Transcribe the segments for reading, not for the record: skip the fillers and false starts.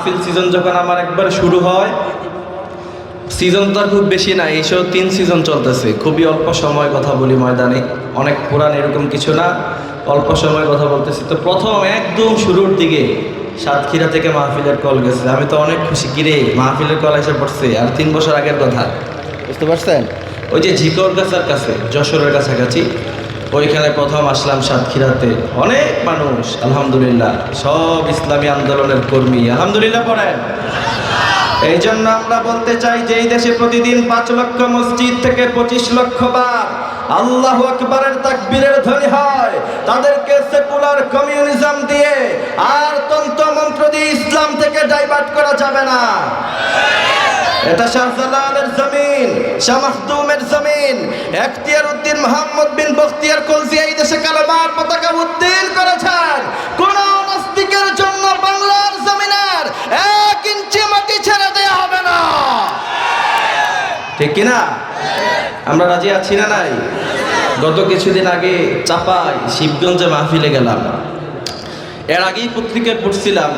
মাহফিল সিজন যখন আমার একবার শুরু হয়, সিজন তো আর খুব বেশি না, এইসব 3 সিজন চলতেছে, খুবই অল্প সময় কথা বলি ময়দানে, অনেক পুরান এরকম কিছু না, অল্প সময় কথা বলতেছি। তো প্রথম একদম শুরুর দিকে সাতক্ষীরা থেকে মাহফিলের কল গেছে, আমি তো অনেক খুশি, কিরে মাহফিলের কল এসে পড়ছে, আর 3 বছর আগের কথা, বুঝতে পারছেন? ওই যে ঝিকর গাছার কাছে, যশোরের কাছাকাছি, ওইখানে প্রথম আসলাম সাতক্ষীরাতে। অনেক মানুষ, আলহামদুলিল্লাহ, সব ইসলামী আন্দোলনের কর্মী, আলহামদুলিল্লাহ পড়েন। এই জন্য আমরা বলতে চাই যে এই দেশে প্রতিদিন 5 লক্ষ মসজিদ থেকে 25 লক্ষ বার আল্লাহু আকবারের তাকবীরের ধ্বনি হয়, তাদেরকে সেকুলার কমিউনিজম দিয়ে আর তন্ত্র মন্ত্র দিয়ে ইসলাম থেকে ডাইভার্ট করা যাবে না। এটা শাহজালালের জমিন, শাহ মাখদুমের জমিন, এখতিয়ার উদ্দিন মোহাম্মদ বিন বখতিয়ার খলজি এই দেশে কালেমার পতাকা উত্তোলন করেছেন। কোন নাস্তিকের জন্য বাংলার জমিনের 1 ইঞ্চি মাটি ছেড়ে দেয়া হবে না, ঠিক কিনা? আমরা রাজি আছি না নাই? গত কিছুদিন আগে চাপায় শিবগঞ্জে মাহফিলে গেলাম। এর আগেই পত্রিকায় পড়ছিলাম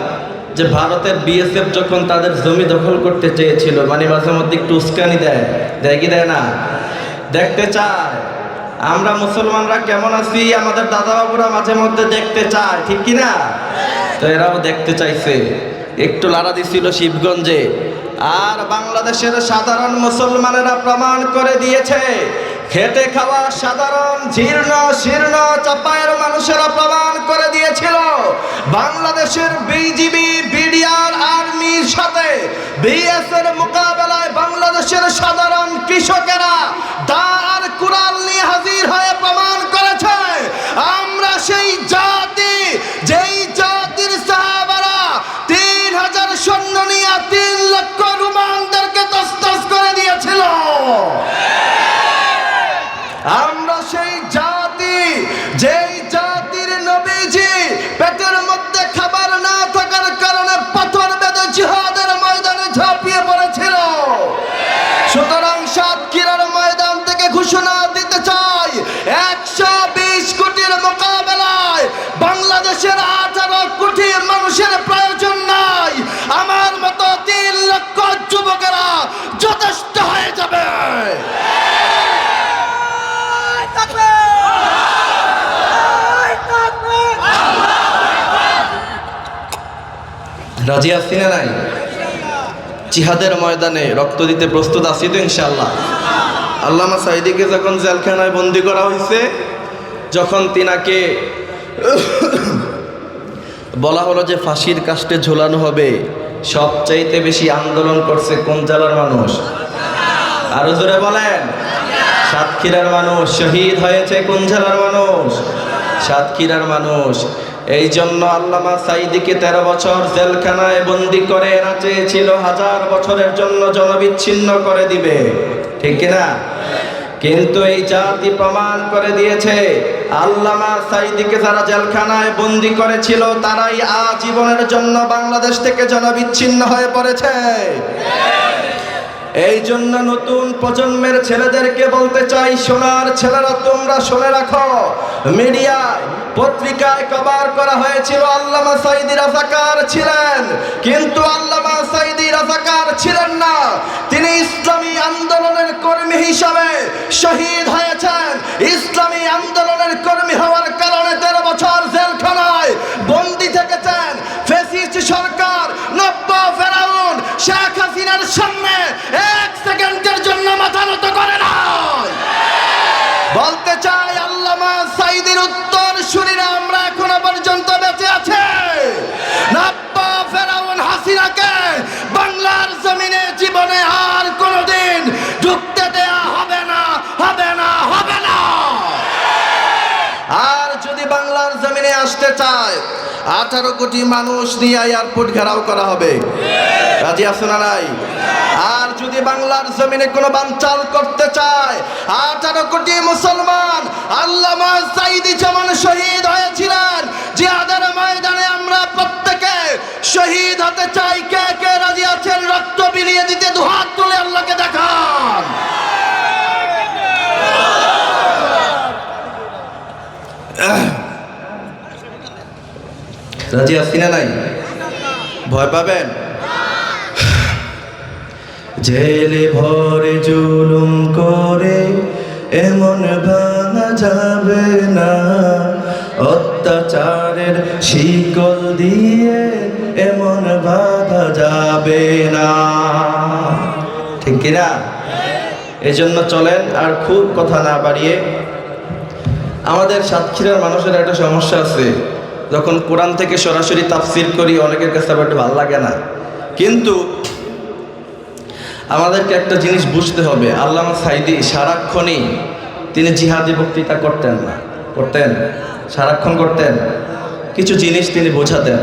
যে ভারতের বিএসএফ যখন তাদের জমি দখল করতে চেয়েছিল, মানে মাঝে মধ্যে একটু উস্কানি দেয়, দেয় কি দেয় না, দেখতে চায় আমরা মুসলমানরা কেমন আছি, আমাদের দাদা বাবুরা মাঝে মধ্যে দেখতে চায়, ঠিক কিনা? তো এরাও দেখতে চাইছে, একটু লাড়া দিছিল শিবগঞ্জে। আর বাংলাদেশের সাধারণ মুসলমানেরা প্রমাণ করে দিয়েছে, খেটে খাওয়া সাধারণ জীর্ণ শীর্ণ চাপায়ের মানুষেরা প্রমাণ করে দিয়েছিল বাংলাদেশের বিজিবি বিডিআর আর্মির সাথে বিএসএর মোকাবেলায় বাংলাদেশের সাধারণ কৃষকেরা দা আর কুড়াল নিয়ে হাজির হয়ে প্রমাণ করেছে আমরা সেই জাতি, যেই জাতির সাহাবারা 3000 সৈন্য নিয়ে 3 লক্ষ রোমানদেরকে তসতস করে দিয়েছিল। আমরা সেই জাতি, যেই জাতির নবীজি পেটের মধ্যে খাবার না থাকার কারণে পাথর বেঁধে জিহাদের ময়দানে ঝাঁপিয়ে পড়েছিল। সুতরাং সাতক্ষীরার ময়দান থেকে ঘোষণা দিতে চাই, 120 কোটির মোকাবেলায় বাংলাদেশের 18 কোটি মানুষের প্রয়োজন নাই, আমার মতো 3 লক্ষ যুবকেরা যথেষ্ট হয়ে যাবে। রাজি আছি না নাই? জিহাদের ময়দানে রক্ত দিতে প্রস্তুত আছি তো ইনশাআল্লাহ। আল্লামা সাঈদীকে যখন জেলখানায় বন্দী করা হয়েছে, যখন তিনাকে বলা হলো যে ফাঁসির কাস্টে ঝোলানো হবে, সবচাইতে বেশি আন্দোলন করছে কোন জেলার মানুষ? আরো জোরে বলেন। সাতক্ষীরার মানুষ শহীদ হয়েছে। কোন জেলার মানুষ? সাতক্ষীরার মানুষ। এই জন্য আল্লামা সাঈদীকে 13 বছর জেলখানায় বন্দী করে এরা চেয়েছিল 1000 বছরের জন্য জনবিচ্ছিন্ন করে দিবে, ঠিক কিনা? কিন্তু এই জাতি প্রমাণ করে দিয়েছে আল্লামা সাঈদীকে যারা জেলখানায় বন্দী করেছিল তারাই আজীবনের জন্য বাংলাদেশ থেকে জনবিচ্ছিন্ন হয়ে পড়েছে। এই জন্য নতুন প্রজন্মের ছেলেদেরকে বলতে চাই, সোনার ছেলেরা তোমরা শুনে রাখো, মিডিয়ায় পত্রিকায় কভার করা হয়েছিল আল্লামা সাঈদী রাজাকার ছিলেন, কিন্তু আল্লামা সাঈদী রাজাকার ছিলেন না, তিনি ইসলামী আন্দোলনের কর্মী হিসাবে শহীদ হয়েছেন। ইসলামী আন্দোলনের কর্মী হওয়ার কারণে 13 বছর জেলখানায় বন্দী থেকেছেন। ফ্যাসিস্ট সরকার নব্য ফেরাউন শেখ হাসিনার সামনে 1 সেকেন্ডের জন্য মাথা নত করে না। বলতে চাই আল্লামা সাঈদীর উত্তর শুনিরা আমরা এখনো পর্যন্ত বেঁচে আছে। নব্য ফেরাউন হাসিনাকে বাংলার জমিনে জীবনে আর কোনোদিন ঢুকতে দেয়া হবে না, হবে না, হবে না। আর যদি বাংলার জমিনে আসতে চায় 18 কোটি মানুষ নিয়ে এয়ারপোর্ট ঘেরাও করা হবে। রাজি আছো না নাই? আর যদি বাংলার জমিনে কোনো বানচাল করতে চায় 18 কোটি মুসলমান, আল্লামা সাঈদী যেমন শহীদ হয়েছিলেন জিহাদের ময়দানে আমরা প্রত্যেকে শহীদ হতে চাই। কে কে রাজি আছেন রক্ত বিলিয়ে দিতে? দুহাত তুলে আল্লাহকে দেখান। রাজি আছি না নাই? ভয় পাবেন? জেলে ভরে জুলুম করে এমন ভাঙা যাবে না, অত্যাচারের শিকল দিয়ে এমন বাঁধা যাবে না। ঠিক কিনা? এই জন্য চলেন আর খুব কথা না বাড়িয়ে, আমাদের সাতক্ষীরার মানুষের একটা সমস্যা আছে, যখন কোরআন থেকে সরাসরি তাফসির করি অনেকের কাছে আবার একটু ভালো লাগে না। কিন্তু আমাদেরকে একটা জিনিস বুঝতে হবে, আল্লামা সাঈদী সারাক্ষণই তিনি জিহাদি বক্তৃতা করতেন না, করতেন সারাক্ষণ করতেন, কিছু জিনিস তিনি বোঝাতেন।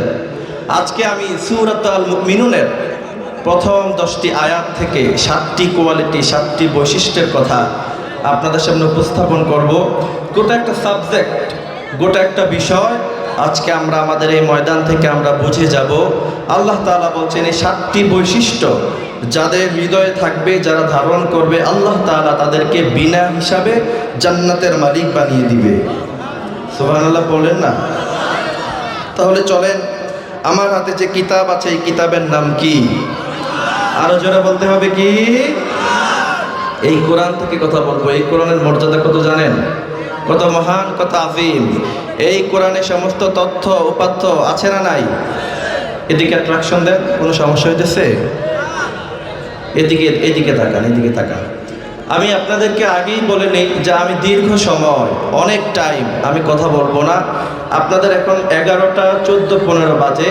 আজকে আমি সূরাত আল মুমিনুনের প্রথম 10টি আয়াত থেকে 7টি কোয়ালিটি, 7টি বৈশিষ্ট্যের কথা আপনাদের সামনে উপস্থাপন করব। গোটা একটা সাবজেক্ট, গোটা একটা বিষয় আজকে আমরা আমাদের এই ময়দান থেকে আমরা বুঝে যাব। আল্লাহ তাআলা বলছেন এই 7টি বৈশিষ্ট্য যাদের হৃদয়ে থাকবে, যারা ধারণ করবে, আল্লাহ তাআলা তাদেরকে বিনা হিসাবে জান্নাতের মালিক বানিয়ে দিবে। সুবহানাল্লাহ বলেন না? তাহলে চলেন, আমার হাতে যে কিতাব আছে এই কিতাবের নাম কি? আরো জোরে বলতে হবে কি? এই কোরআন থেকে কথা বলবো। এই কোরআনের মর্যাদা কত জানেন? কত মহান, কত আযীম। এই কোরআনে সমস্ত তথ্য উপাত্ত আছে না নাই? এদিকে অ্যাট্রাকশন দেন, কোনো সমস্যা হইতেছে? এদিকে তাকান, এদিকে তাকান। আমি আপনাদেরকে আগেই বলে নিই যে আমি দীর্ঘ সময়, অনেক টাইম আমি কথা বলবো না। আপনাদের এখন 11টা 14-15 বাজে।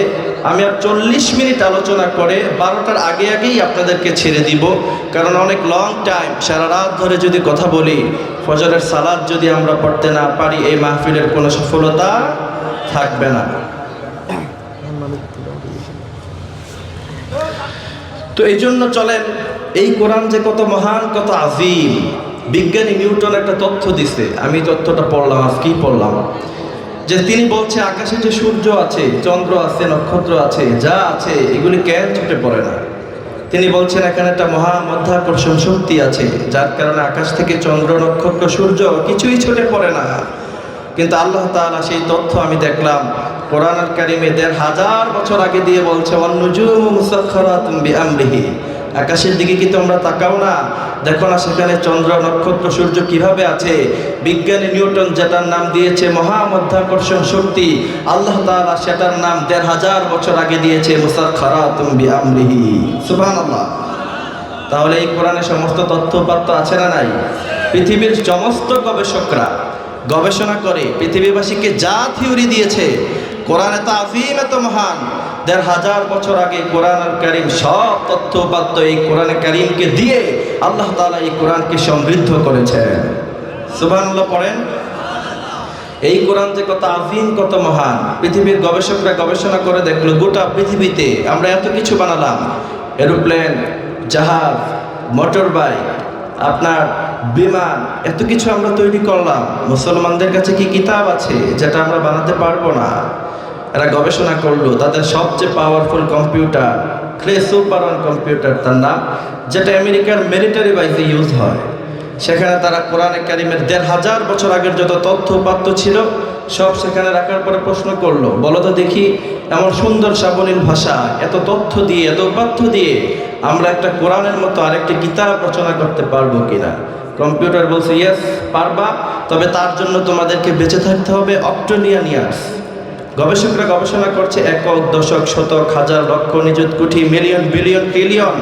আমি আর 40 মিনিট আলোচনা করে 12টার আগেই আপনাদেরকে ছেড়ে দিব। কারণ অনেক লং টাইম, সারা রাত ধরে যদি কথা বলি, ফজরের সালাত যদি আমরা পড়তে না পারি, এই মাহফিলের কোনো সফলতা থাকবে না। তো এই জন্য চলেন, এই কোরআন যে কত মহান, কত আযীম। বিজ্ঞানী নিউটন একটা তথ্য দিছে, আমি তথ্যটা পড়লাম, আজকেই পড়লাম, যে তিনি বলছে আকাশে যে সূর্য আছে, চন্দ্র আছে, নক্ষত্র আছে, যা আছে এগুলি কেন ছুটে পড়ে না। তিনি বলছেন এখানে একটা মহা মাধ্যাকর্ষণ শক্তি আছে, যার কারণে আকাশ থেকে চন্দ্র, নক্ষত্র, সূর্য কিছুই ছুটে পড়ে না। কিন্তু আল্লাহ তাআলা সেই তথ্য আমি দেখলাম কোরআনুল কারীমে ১৫০০ বছর আগে দিয়ে বলছে, ওয়ান-নুজুমু মুসাখখারাতুন বিআমরিহি। আকাশের দিকে কি তোমরা তাকাও না? দেখো না সেখানে চন্দ্র, নক্ষত্র, সূর্য কিভাবে আছে। বিজ্ঞানী নিউটন যেটার নাম দিয়েছে মহামাধ্যাকর্ষণ শক্তি, আল্লাহ তাআলা সেটার নাম ১৫০০ বছর আগে দিয়েছে মুসাখখারাতুন বিআমরিহি। সুবহানাল্লাহ। তাহলে এই কোরআনে সমস্ত তথ্যপাত্র আছে না নাই? পৃথিবীর সমস্ত গবেষকরা গবেষণা করে পৃথিবীবাসীকে যা থিওরি দিয়েছে, কোরআন এত আযীম, এত মহান, ১৫০০ বছর আগে কোরআনুল কারীম সব তথ্যপাত্র এই কোরআনে কারীমকে দিয়ে আল্লাহ তাআলা এই কোরআনকে সমৃদ্ধ করেছেন। সুবহানাল্লাহ পড়েন। এই কোরআন যে কত আযীম, কত মহান, পৃথিবীর গবেষকরা গবেষণা করে দেখলো গোটা পৃথিবীতে আমরা এত কিছু বানালাম, এরোপ্লেন, জাহাজ, মোটর বাইক, আপনার বিমান, এত কিছু আমরা তৈরি করলাম। মুসলমানদের কাছে কি কিতাব আছে যেটা আমরা বানাতে পারবো না? এরা গবেষণা করলো, তাদের সবচেয়ে পাওয়ারফুল কম্পিউটার, ক্রেসো পারন কম্পিউটার তার নাম, যেটা আমেরিকার মিলিটারি বাইজে ইউজ হয়, সেখানে তারা কোরআনে কারীমের ১৫০০ বছর আগের যত তথ্য উপাত্ত ছিল সব সেখানে রাখার পরে প্রশ্ন করলো, বলো তো দেখি এমন সুন্দর সাবলীল ভাষা, এত তথ্য দিয়ে, এত উপাত্ত দিয়ে আমরা একটা কোরআনের মতো আরেকটি কিতাব রচনা করতে পারবো কিনা? কম্পিউটার বলছে ইয়েস পারবা, তবে তার জন্য তোমাদেরকে বেঁচে থাকতে হবে অক্টোলিয়ান ইয়ার্স। গবেষকরা গবেষণা করছে একক, দশক, শতক, হাজার, লক্ষ, নিযুত, কোটি, মিলিয়ন, বিলিয়ন, ট্রিলিয়ন,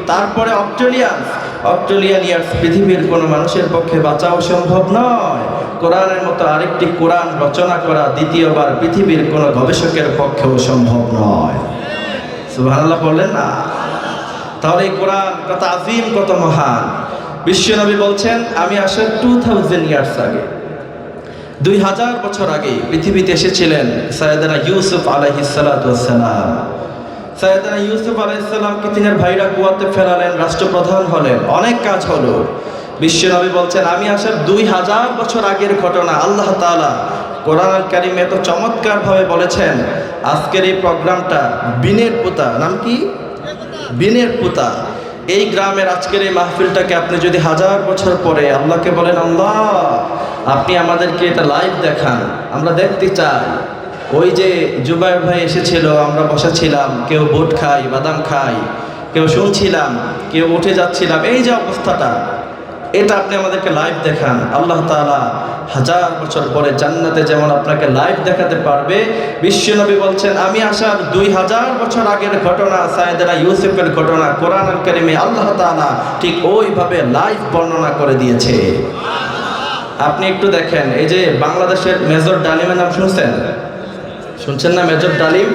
তারপরে অক্টোলিয়ান ইয়ার্স। পৃথিবীর কোনো মানুষের পক্ষে বাঁচাও সম্ভব নয়। কোরআনের মতো আরেকটি কোরআন রচনা করা দ্বিতীয়বার পৃথিবীর কোনো গবেষকের পক্ষেও সম্ভব নয়। সুবহানাল্লাহ বললেন না? তাহলে এই কোরআন কত আযীম, কত মহান। বিশ্বনবী বলছেন আমি আসার 2000 ইয়ার্স আগে, ২০০০ বছর আগে পৃথিবীতে এসেছিলেন সাইয়েদনা ইউসুফ আলাইহিস সালাতু ওয়াস সালাম। সাইয়েদনা ইউসুফ আলাইহিস সালামকে তিনার ভাইরা কুয়াতে ফেরালেন, রাষ্ট্রপ্রধান হলেন, অনেক কাজ হলো। বিশ্বনবী বলছেন আমি আসার ২০০০ বছর আগের ঘটনা আল্লাহ তাআলা কোরআনুল কারীমে এত চমৎকারভাবে বলেছেন। আজকের এই প্রোগ্রামটা বিনের পুতা, নাম কি? বিনের পুতা। এই গ্রামের আজকের এই মাহফিলটাকে আপনি যদি 1000 বছর পরে আল্লাহকে বলেন, আল্লাহ আপনি আমাদেরকে এটা লাইভ দেখান, আমরা দেখতে চাই। ওই যে জুবায়ের ভাই এসেছিল, আমরা বসা ছিলাম, কেউ বুট খাই, বাদাম খাই, কেউ শুনছিলাম, কেউ উঠে যাচ্ছিলাম, এই যে অবস্থাটা, এটা আপনি আমাদেরকে লাইভ দেখান। আল্লাহ তাআলা 1000 বছর পরে জান্নাতে যেমন আপনাকে লাইভ দেখাতে পারবে, বিশ্বনবী বলছেন আমি আসার 2000 বছর আগের ঘটনা, সাইয়েদনা ইউসুফের ঘটনা কোরআনুল কারীমে আল্লাহ তাআলা ঠিক ওইভাবে লাইভ বর্ণনা করে দিয়েছে। আপনি একটু দেখেন, এই যে বাংলাদেশের মেজর ডালিমের নাম শুনছেন? শুনছেন না? মেজর ডালিম